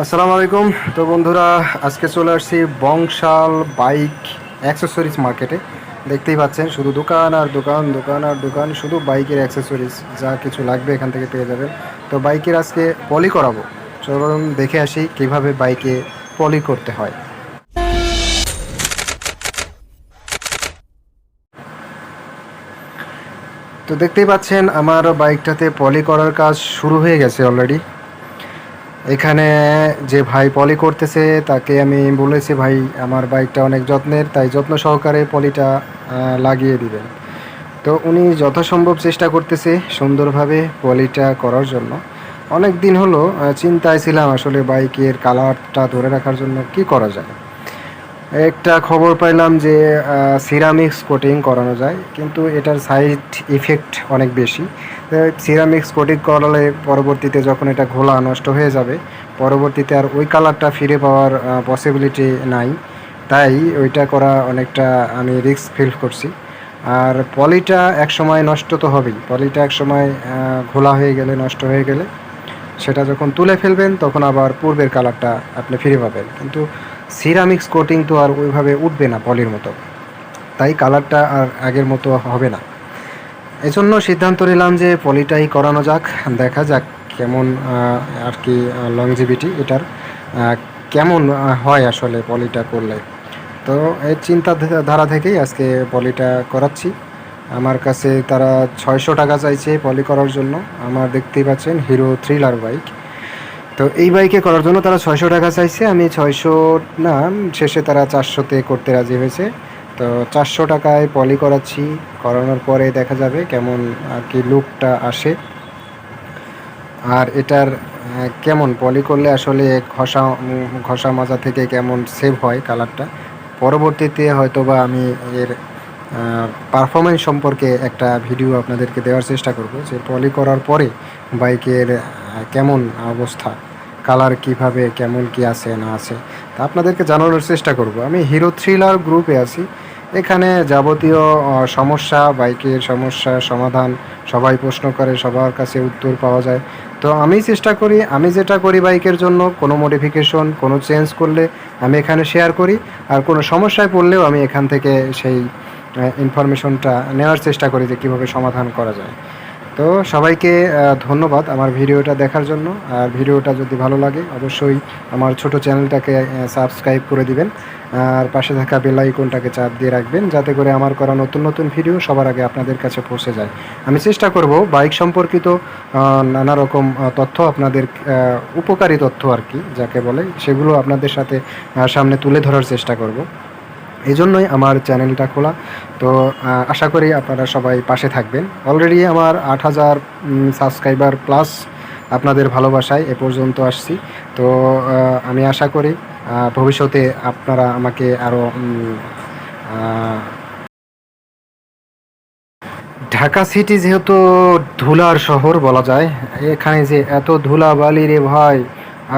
আসসালামু আলাইকুম। তো বন্ধুরা, আজকে চলে আসছি বংশাল বাইক অ্যাক্সেসরিজ মার্কেটে। দেখতেই পাচ্ছেন শুধু দোকান আর দোকান, দোকান আর দোকান, শুধু বাইকের অ্যাক্সেসরিজ যা কিছু লাগবে এখান থেকে পেয়ে যাবেন। তো বাইকের আজকে পলি করাবো, চলুন দেখে আসি কিভাবে বাইকে পলি করতে হয়। তো দেখতেই পাচ্ছেন আমার বাইকটাতে পলি করার কাজ শুরু হয়ে গেছে অলরেডি। এখানে যে ভাই পলি করতেছে তাকে আমি বলেছি, ভাই আমার বাইকটা অনেক যত্নের, তাই যত্ন সহকারে পলিটা লাগিয়ে দিবেন। তো উনি যথাসম্ভব চেষ্টা করতেছে সুন্দরভাবে পলিটা করার জন্য। অনেক দিন হলো চিন্তায় ছিলাম আসলে বাইকের কালারটা ধরে রাখার জন্য কি করা যায়। একটা খবর পাইলাম যে সিরামিক্স কোটিং করানো যায়, কিন্তু এটার সাইড ইফেক্ট অনেক বেশি। সিরামিক্স কোটিং করালে পরবর্তীতে যখন এটা ঘোলা নষ্ট হয়ে যাবে, পরবর্তীতে আর ওই কালারটা ফিরে পাওয়ার পসিবিলিটি নাই। তাই ওইটা করা অনেকটা আমি রিস্ক ফিল করছি। আর পলিটা একসময় নষ্ট তো হবেই, পলিটা একসময় ঘোলা হয়ে গেলে, নষ্ট হয়ে গেলে সেটা যখন তুলে ফেলবেন তখন আবার পূর্বের কালারটা আপনি ফিরে পাবেন, কিন্তু সিরামিক্স কোটিং তো আর ওইভাবে উঠবে না পলির মতো, তাই কালারটা আর আগের মতো হবে না। এজন্য সিদ্ধান্ত নিলাম যে পলিটাই করানো যাক, দেখা যাক কেমন আর কি লংজিভিটি এটার, কেমন হয় আসলে পলিটা করলে। তো এই চিন্তাধারা থেকেই আজকে পলিটা করাচ্ছি। আমার কাছে তারা 600 টাকা চাইছে পলি করার জন্য। আমার দেখতেই পাচ্ছেন হিরো থ্রিলার বাইক। তো এই বাইকে করার জন্য তারা 600 টাকা চাইছে, আমি 600 না, শেষে তারা 400-তে করতে রাজি হয়েছে। তো 400 টাকায় পলি করাচ্ছি, করানোর পরে দেখা যাবে কেমন আর কি লুকটা আসে। আর এটার কেমন পলি করলে আসলে ঘষা মাজা থেকে কেমন সেভ হয় কালারটা, পরবর্তীতে হয়তোবা আমি এর পারফরমেন্স সম্পর্কে একটা ভিডিও আপনাদেরকে দেওয়ার চেষ্টা করব, যে পলি করার পরে বাইকের কেমন অবস্থা, কালার কিভাবে কেমন কি আছে না আছে, তা আপনাদেরকে জানানোর চেষ্টা করব। আমি হিরো থ্রিলার গ্রুপে আছি। এখানে যাবতীয় সমস্যা, বাইকের সমস্যার সমাধান সবাই প্রশ্ন করে, সবার কাছে উত্তর পাওয়া যায়। তো আমি চেষ্টা করি, আমি যেটা করি বাইকের জন্য কোনো মডিফিকেশন, কোনো চেঞ্জ করলে আমি এখানে শেয়ার করি। আর কোনো সমস্যায় পড়লেও আমি এখান থেকে সেই ইনফরমেশনটা নেওয়ার চেষ্টা করি যে কীভাবে সমাধান করা যায়। তো সবাইকে ধন্যবাদ আমার ভিডিওটা দেখার জন্য। আর ভিডিওটা যদি ভালো লাগে অবশ্যই আমার ছোট চ্যানেলটাকে সাবস্ক্রাইব করে দিবেন। আর পাশে থাকা বেল আইকনটাকে চাপ দিয়ে রাখবেন, যাতে করে আমার করা নতুন নতুন ভিডিও সবার আগে আপনাদের কাছে পৌঁছে যায়। আমি চেষ্টা করব বাইক সম্পর্কিত নানা রকম তথ্য, আপনাদের উপকারী তথ্য আর কি যাকে বলে, সেগুলো আপনাদের সাথে সামনে তুলে ধরার চেষ্টা করব। এই জন্যই আমার চ্যানেলটা খোলা। তো আশা করি আপনারা সবাই পাশে থাকবেন। অলরেডি আমার 8,000 সাবস্ক্রাইবার প্লাস, আপনাদের ভালোবাসায় এ পর্যন্ত আসছি। তো আমি আশা করি ভবিষ্যতে আপনারা আমাকে আরও ঢাকা সিটি যেহেতু ধুলার শহর বলা যায়, এখানে যে এত ধুলাবালি রে ভাই,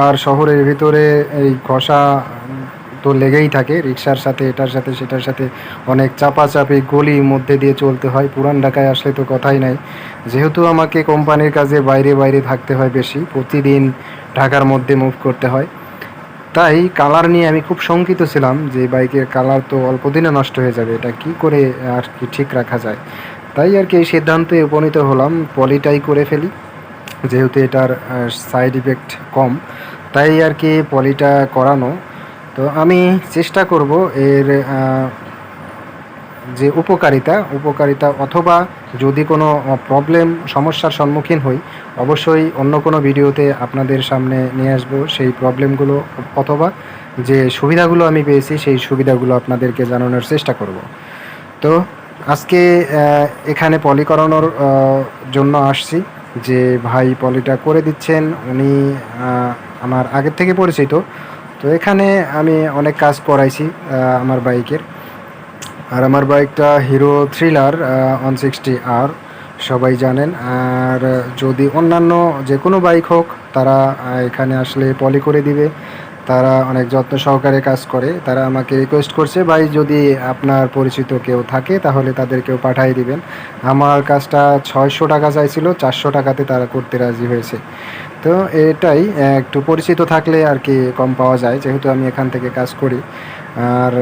আর শহরের ভিতরে এই ঘষা তো লেগেই থাকে, রিক্সার সাথে এটার সাথে সেটার সাথে অনেক চাপাচাপি গলির মধ্যে দিয়ে চলতে হয়। পুরান ঢাকায় আসলে তো কথাই নাই। যেহেতু আমাকে কোম্পানির কাজে বাইরে বাইরে থাকতে হয় বেশি, প্রতিদিন ঢাকার মধ্যে মুভ করতে হয়, তাই কালার নিয়ে আমি খুব শঙ্কিত ছিলাম যে বাইকের কালার তো অল্প দিনে নষ্ট হয়ে যাবে, এটা কি করে আর কি ঠিক রাখা যায়। তাই আর কি এই সিদ্ধান্তে উপনীত হলাম পলিটাই করে ফেলি, যেহেতু এটার সাইড ইফেক্ট কম, তাই আর কি পলিটা করানো। তো আমি চেষ্টা করব এর যে উপকারিতা অথবা যদি কোনো প্রবলেম সমস্যার সম্মুখীন হই, অবশ্যই অন্য কোনো ভিডিওতে আপনাদের সামনে নিয়ে আসব সেই প্রবলেমগুলো, অথবা যে সুবিধাগুলো আমি পেয়েছি সেই সুবিধাগুলো আপনাদেরকে জানানোর চেষ্টা করব। তো আজকে এখানে পলি করানোর জন্য আসছি, যে ভাই পলিটা করে দিচ্ছেন উনি আমার আগের থেকে পরিচিত। তো এখানে আমি অনেক কাজ করাইছি আমার বাইকের। আর আমার বাইকটা হিরো থ্রিলার 160R, সবাই জানেন। আর যদি অন্যান্য যে কোনো বাইক হোক, তারা এখানে আসলে পলি করে দিবে, তারা অনেক যত্ন সহকারে কাজ করে। তারা আমাকে রিকোয়েস্ট করছে, ভাই যদি আপনার পরিচিত কেউ থাকে তাহলে তাদেরকেও পাঠিয়ে দিবেন। আমার কাজটা 600 টাকা চাইছিল, 400 টাকাতে তারা করতে রাজি হয়েছে। তো এটাই একটু পরিচিত থাকলে আর কি কম পাওয়া যায়, যেহেতু আমি এখান থেকে কাজ করি। আর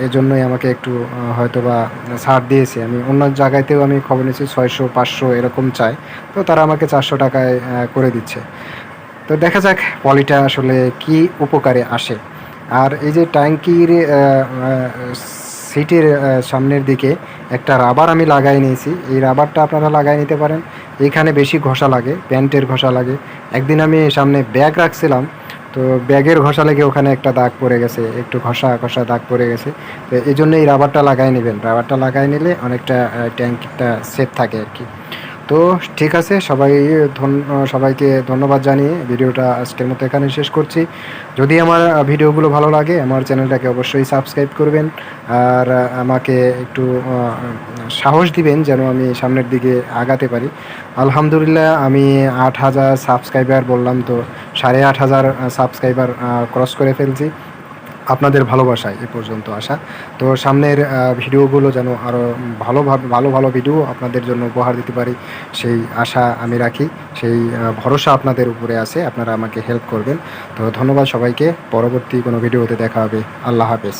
এজন্যই আমাকে একটু হয়তোবা ছাড় দিয়েছে। আমি অন্য জায়গাতেও আমি খবর নিয়েছি 600-500 এরকম চায়। তো তারা আমাকে 400 টাকায় করে দিচ্ছে। তো দেখা যাক পলিটা আসলে কি উপকারে আসে। আর এই যে ট্যাঙ্কির সিটের সামনের দিকে একটা রাবার আমি লাগাই নিয়েছি। এই রাবারটা আপনারা লাগাই নিতে পারেন। এইখানে বেশি ঘষা লাগে, প্যান্টের ঘষা লাগে। একদিন আমি সামনে ব্যাগ রাখছিলাম, তো ব্যাগের ঘষা লেগে ওখানে একটা দাগ পড়ে গেছে, একটু ঘষা ঘষা দাগ পড়ে গেছে। তো এই জন্য এই রাবারটা লাগাই নেবেন। রাবারটা লাগাই নিলে অনেকটা ট্যাঙ্কিটা সেফ থাকে আর কি। তো ঠিক আছে, সবাইকে ধন্যবাদ জানিয়ে ভিডিওটা আজকের মতো এখানে শেষ করছি। যদি আমার ভিডিওগুলো ভালো লাগে আমার চ্যানেলটাকে অবশ্যই সাবস্ক্রাইব করবেন। আর আমাকে একটু সাহস দিবেন যেন আমি সামনের দিকে আগাতে পারি। আলহামদুলিল্লাহ আমি 8,000 সাবস্ক্রাইবার বললাম তো, 8,500 সাবস্ক্রাইবার ক্রস করে ফেলছি আপনাদের ভালোবাসায় এ পর্যন্ত আসা। তো সামনের ভিডিওগুলো যেন আরও ভালো ভালো ভিডিও আপনাদের জন্য উপহার দিতে পারি, সেই আশা আমি রাখি। সেই ভরসা আপনাদের উপরে আছে, আপনারা আমাকে হেল্প করবেন। তো ধন্যবাদ সবাইকে। পরবর্তী কোনো ভিডিওতে দেখা হবে। আল্লাহ হাফেজ।